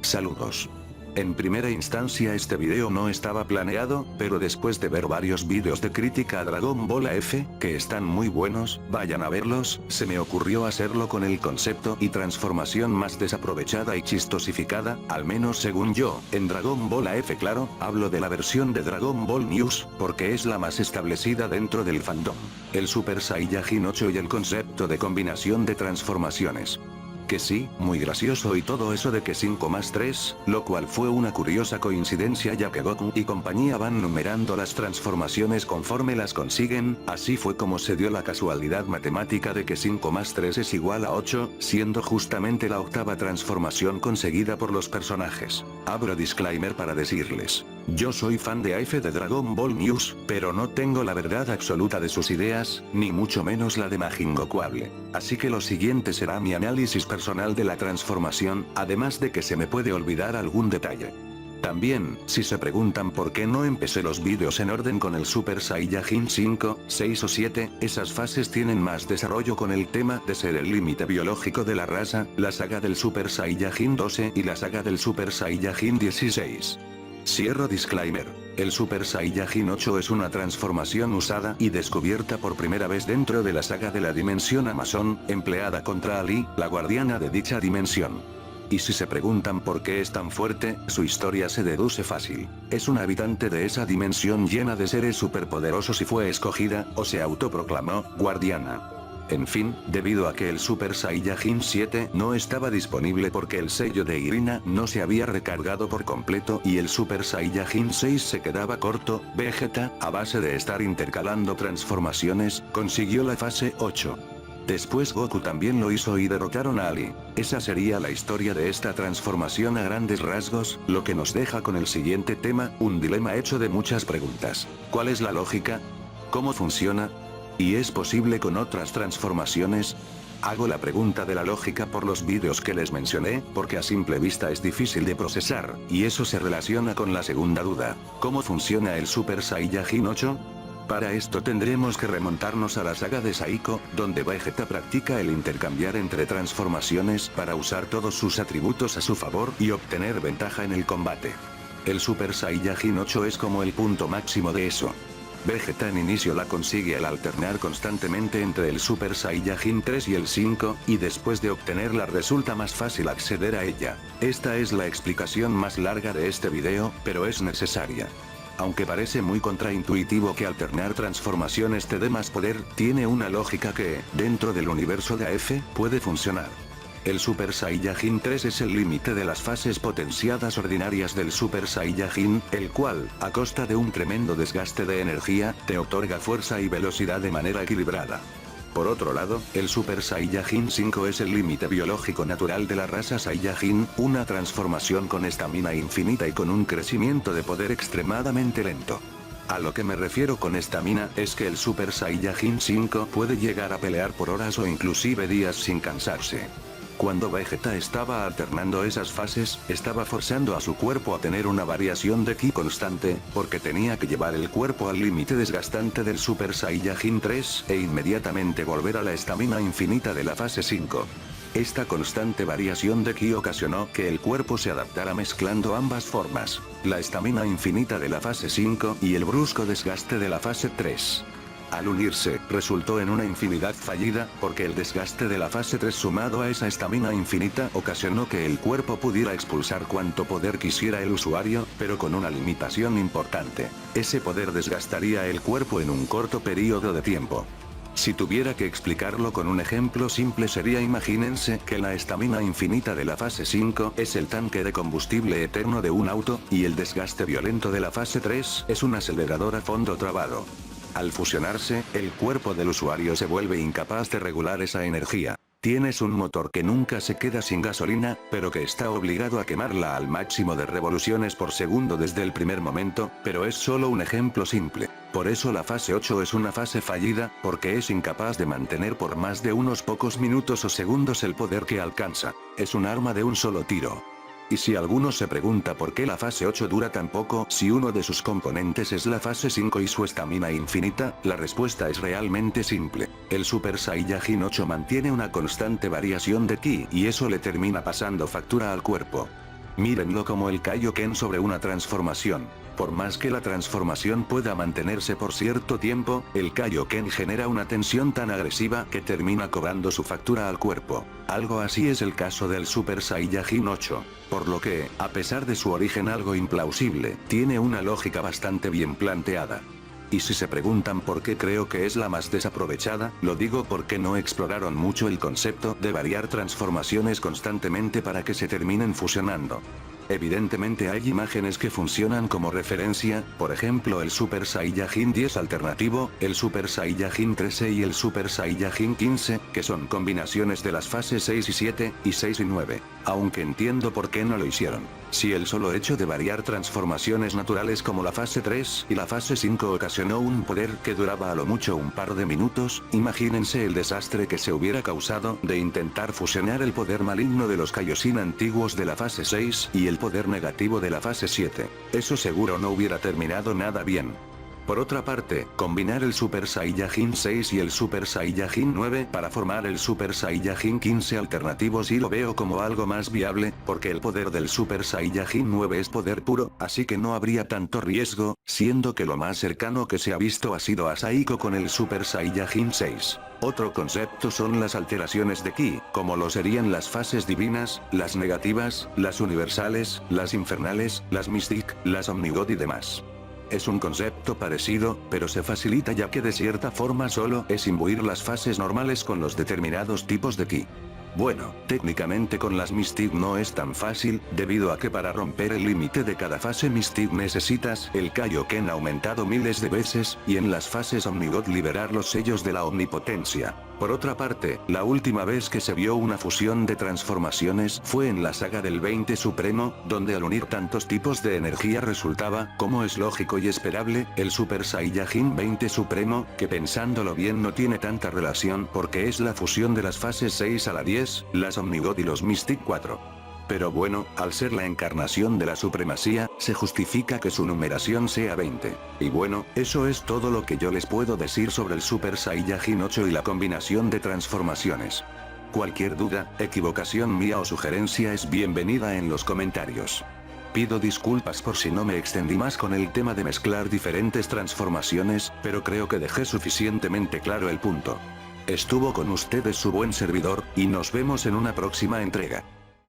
Saludos. En primera instancia este video no estaba planeado, pero después de ver varios vídeos de crítica a Dragon Ball AF, que están muy buenos, vayan a verlos, se me ocurrió hacerlo con el concepto y transformación más desaprovechada y chistosificada, al menos según yo, en Dragon Ball AF. Claro, hablo de la versión de Dragon Ball News, porque es la más establecida dentro del fandom. El Super Saiyajin 8 y el concepto de combinación de transformaciones. Que sí, muy gracioso y todo eso de que 5 más 3, lo cual fue una curiosa coincidencia ya que Goku y compañía van numerando las transformaciones conforme las consiguen, así fue como se dio la casualidad matemática de que 5 más 3 es igual a 8, siendo justamente la octava transformación conseguida por los personajes. Abro disclaimer para decirles. Yo soy fan de AF de Dragon Ball News, pero no tengo la verdad absoluta de sus ideas, ni mucho menos la de Majin Gokuable. Así que lo siguiente será mi análisis personal de la transformación, además de que se me puede olvidar algún detalle. También, si se preguntan por qué no empecé los vídeos en orden con el Super Saiyajin 5, 6 o 7, esas fases tienen más desarrollo con el tema de ser el límite biológico de la raza, la saga del Super Saiyajin 12 y la saga del Super Saiyajin 16. Cierro disclaimer. El Super Saiyajin 8 es una transformación usada y descubierta por primera vez dentro de la saga de la dimensión Amazon, empleada contra Ali, la guardiana de dicha dimensión. Y si se preguntan por qué es tan fuerte, su historia se deduce fácil. Es una habitante de esa dimensión llena de seres superpoderosos y fue escogida, o se autoproclamó, guardiana. En fin, debido a que el Super Saiyajin 7 no estaba disponible porque el sello de Irina no se había recargado por completo y el Super Saiyajin 6 se quedaba corto, Vegeta, a base de estar intercalando transformaciones, consiguió la fase 8. Después Goku también lo hizo y derrotaron a Ali. Esa sería la historia de esta transformación a grandes rasgos, lo que nos deja con el siguiente tema, un dilema hecho de muchas preguntas. ¿Cuál es la lógica? ¿Cómo funciona? ¿Y es posible con otras transformaciones? Hago la pregunta de la lógica por los vídeos que les mencioné, porque a simple vista es difícil de procesar, y eso se relaciona con la segunda duda. ¿Cómo funciona el Super Saiyajin 8? Para esto tendremos que remontarnos a la saga de Saiko, donde Vegeta practica el intercambiar entre transformaciones para usar todos sus atributos a su favor y obtener ventaja en el combate. El Super Saiyajin 8 es como el punto máximo de eso. Vegeta en inicio la consigue al alternar constantemente entre el Super Saiyajin 3 y el 5, y después de obtenerla resulta más fácil acceder a ella. Esta es la explicación más larga de este video, pero es necesaria. Aunque parece muy contraintuitivo que alternar transformaciones te dé más poder, tiene una lógica que, dentro del universo de AF, puede funcionar. El Super Saiyajin 3 es el límite de las fases potenciadas ordinarias del Super Saiyajin, el cual, a costa de un tremendo desgaste de energía, te otorga fuerza y velocidad de manera equilibrada. Por otro lado, el Super Saiyajin 5 es el límite biológico natural de la raza Saiyajin, una transformación con estamina infinita y con un crecimiento de poder extremadamente lento. A lo que me refiero con estamina es que el Super Saiyajin 5 puede llegar a pelear por horas o inclusive días sin cansarse. Cuando Vegeta estaba alternando esas fases, estaba forzando a su cuerpo a tener una variación de ki constante, porque tenía que llevar el cuerpo al límite desgastante del Super Saiyajin 3 e inmediatamente volver a la estamina infinita de la fase 5. Esta constante variación de ki ocasionó que el cuerpo se adaptara mezclando ambas formas, la estamina infinita de la fase 5 y el brusco desgaste de la fase 3. Al unirse, resultó en una infinidad fallida, porque el desgaste de la fase 3 sumado a esa estamina infinita ocasionó que el cuerpo pudiera expulsar cuanto poder quisiera el usuario, pero con una limitación importante. Ese poder desgastaría el cuerpo en un corto periodo de tiempo. Si tuviera que explicarlo con un ejemplo simple sería: imagínense que la estamina infinita de la fase 5 es el tanque de combustible eterno de un auto, y el desgaste violento de la fase 3 es un acelerador a fondo trabado. Al fusionarse, el cuerpo del usuario se vuelve incapaz de regular esa energía. Tienes un motor que nunca se queda sin gasolina, pero que está obligado a quemarla al máximo de revoluciones por segundo desde el primer momento, pero es solo un ejemplo simple. Por eso la fase 8 es una fase fallida, porque es incapaz de mantener por más de unos pocos minutos o segundos el poder que alcanza. Es un arma de un solo tiro. Y si alguno se pregunta por qué la fase 8 dura tan poco si uno de sus componentes es la fase 5 y su estamina infinita, la respuesta es realmente simple. El Super Saiyajin 8 mantiene una constante variación de ki y eso le termina pasando factura al cuerpo. Mírenlo como el Kaioken sobre una transformación. Por más que la transformación pueda mantenerse por cierto tiempo, el Kaioken genera una tensión tan agresiva que termina cobrando su factura al cuerpo. Algo así es el caso del Super Saiyajin 8. Por lo que, a pesar de su origen algo implausible, tiene una lógica bastante bien planteada. Y si se preguntan por qué creo que es la más desaprovechada, lo digo porque no exploraron mucho el concepto de variar transformaciones constantemente para que se terminen fusionando. Evidentemente hay imágenes que funcionan como referencia, por ejemplo el Super Saiyajin 10 alternativo, el Super Saiyajin 13 y el Super Saiyajin 15, que son combinaciones de las fases 6 y 7, y 6 y 9. Aunque entiendo por qué no lo hicieron. Si el solo hecho de variar transformaciones naturales como la fase 3 y la fase 5 ocasionó un poder que duraba a lo mucho un par de minutos, imagínense el desastre que se hubiera causado de intentar fusionar el poder maligno de los Kaioshin antiguos de la fase 6 y el poder negativo de la fase 7. Eso seguro no hubiera terminado nada bien. Por otra parte, combinar el Super Saiyajin 6 y el Super Saiyajin 9 para formar el Super Saiyajin 15 alternativo sí lo veo como algo más viable, porque el poder del Super Saiyajin 9 es poder puro, así que no habría tanto riesgo, siendo que lo más cercano que se ha visto ha sido a Saiko con el Super Saiyajin 6. Otro concepto son las alteraciones de Ki, como lo serían las fases divinas, las negativas, las universales, las infernales, las Mystic, las Omnigod y demás. Es un concepto parecido, pero se facilita ya que de cierta forma solo es imbuir las fases normales con los determinados tipos de Ki. Bueno, técnicamente con las Mystic no es tan fácil, debido a que para romper el límite de cada fase Mystic necesitas el Kaioken aumentado miles de veces, y en las fases Omnigod liberar los sellos de la omnipotencia. Por otra parte, la última vez que se vio una fusión de transformaciones fue en la saga del 20 Supremo, donde al unir tantos tipos de energía resultaba, como es lógico y esperable, el Super Saiyajin 20 Supremo, que pensándolo bien no tiene tanta relación porque es la fusión de las fases 6 a la 10, las Omnigod y los Mystic 4. Pero bueno, al ser la encarnación de la supremacía, se justifica que su numeración sea 20. Y bueno, eso es todo lo que yo les puedo decir sobre el Super Saiyajin 8 y la combinación de transformaciones. Cualquier duda, equivocación mía o sugerencia es bienvenida en los comentarios. Pido disculpas por si no me extendí más con el tema de mezclar diferentes transformaciones, pero creo que dejé suficientemente claro el punto. Estuvo con ustedes su buen servidor, y nos vemos en una próxima entrega.